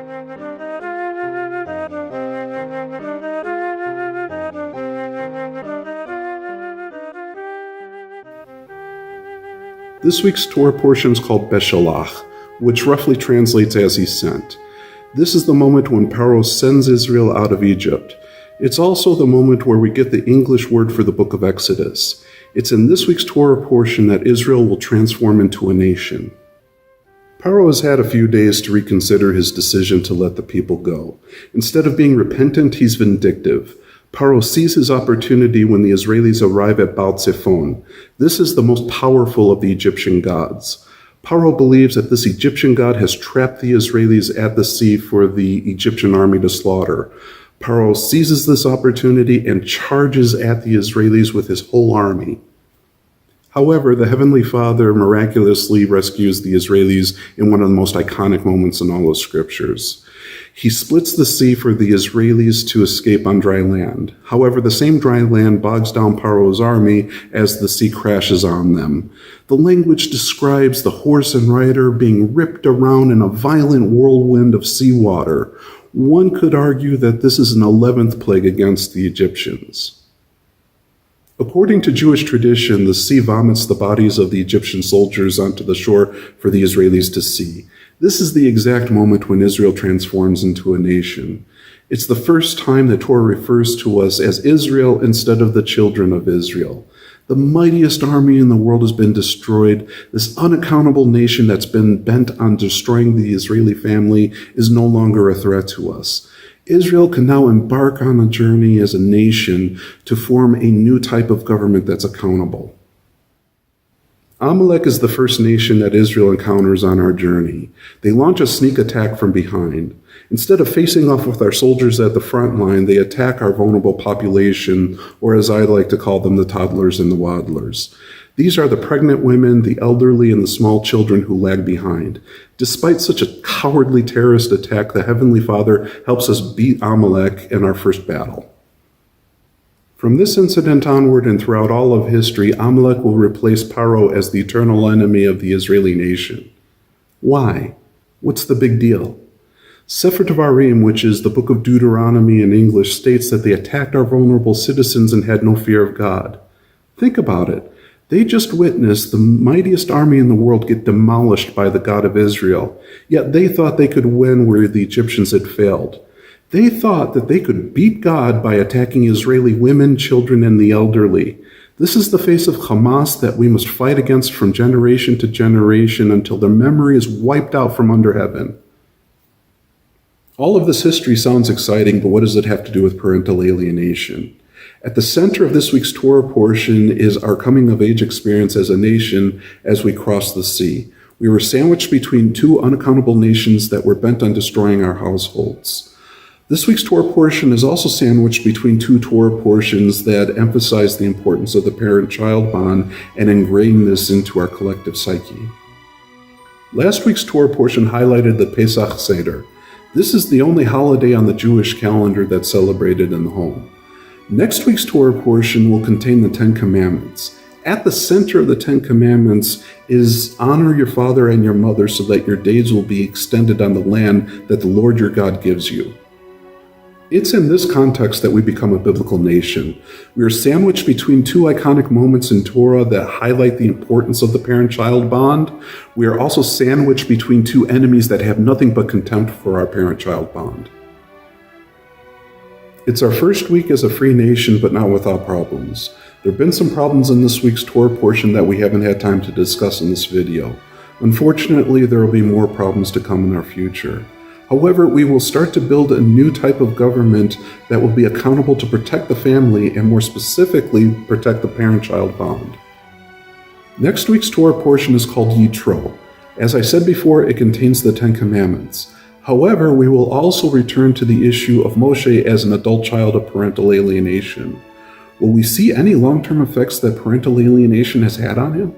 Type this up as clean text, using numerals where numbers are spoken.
This week's Torah portion is called Beshalach, which roughly translates as He sent. This is the moment when Pharaoh sends Israel out of Egypt. It's also the moment where we get the English word for the book of Exodus. It's in this week's Torah portion that Israel will transform into a nation. Pharaoh has had a few days to reconsider his decision to let the people go. Instead of being repentant, he's vindictive. Pharaoh sees his opportunity when the Israelis arrive at Baal Zephon. This is the most powerful of the Egyptian gods. Pharaoh believes that this Egyptian god has trapped the Israelis at the sea for the Egyptian army to slaughter. Pharaoh seizes this opportunity and charges at the Israelis with his whole army. However, the Heavenly Father miraculously rescues the Israelis in one of the most iconic moments in all of Scriptures. He splits the sea for the Israelis to escape on dry land. However, the same dry land bogs down Pharaoh's army as the sea crashes on them. The language describes the horse and rider being ripped around in a violent whirlwind of seawater. One could argue that this is an 11th plague against the Egyptians. According to Jewish tradition, the sea vomits the bodies of the Egyptian soldiers onto the shore for the Israelis to see. This is the exact moment when Israel transforms into a nation. It's the first time the Torah refers to us as Israel instead of the children of Israel. The mightiest army in the world has been destroyed. This unaccountable nation that's been bent on destroying the Israeli family is no longer a threat to us. Israel can now embark on a journey as a nation to form a new type of government that's accountable. Amalek is the first nation that Israel encounters on our journey. They launch a sneak attack from behind. Instead of facing off with our soldiers at the front line, they attack our vulnerable population, or as I like to call them, the toddlers and the waddlers. These are the pregnant women, the elderly, and the small children who lag behind. Despite such a cowardly terrorist attack, the Heavenly Father helps us beat Amalek in our first battle. From this incident onward and throughout all of history, Amalek will replace Pharaoh as the eternal enemy of the Israeli nation. Why? What's the big deal? Sefer Devarim, which is the book of Deuteronomy in English, states that they attacked our vulnerable citizens and had no fear of God. Think about it. They just witnessed the mightiest army in the world get demolished by the God of Israel, yet they thought they could win where the Egyptians had failed. They thought that they could beat God by attacking Israeli women, children, and the elderly. This is the face of Hamas that we must fight against from generation to generation until their memory is wiped out from under heaven. All of this history sounds exciting, but what does it have to do with parental alienation? At the center of this week's Torah portion is our coming-of-age experience as a nation as we cross the sea. We were sandwiched between two unaccountable nations that were bent on destroying our households. This week's Torah portion is also sandwiched between two Torah portions that emphasize the importance of the parent-child bond and ingrain this into our collective psyche. Last week's Torah portion highlighted the Pesach Seder. This is the only holiday on the Jewish calendar that's celebrated in the home. Next week's Torah portion will contain the Ten Commandments. At the center of the Ten Commandments is honor your father and your mother so that your days will be extended on the land that the Lord your God gives you. It's in this context that we become a biblical nation. We are sandwiched between two iconic moments in Torah that highlight the importance of the parent-child bond. We are also sandwiched between two enemies that have nothing but contempt for our parent-child bond. It's our first week as a free nation, but not without problems. There have been some problems in this week's Torah portion that we haven't had time to discuss in this video. Unfortunately, there will be more problems to come in our future. However, we will start to build a new type of government that will be accountable to protect the family and more specifically protect the parent-child bond. Next week's Torah portion is called Yitro. As I said before, it contains the Ten Commandments. However, we will also return to the issue of Moshe as an adult child of parental alienation. Will we see any long-term effects that parental alienation has had on him?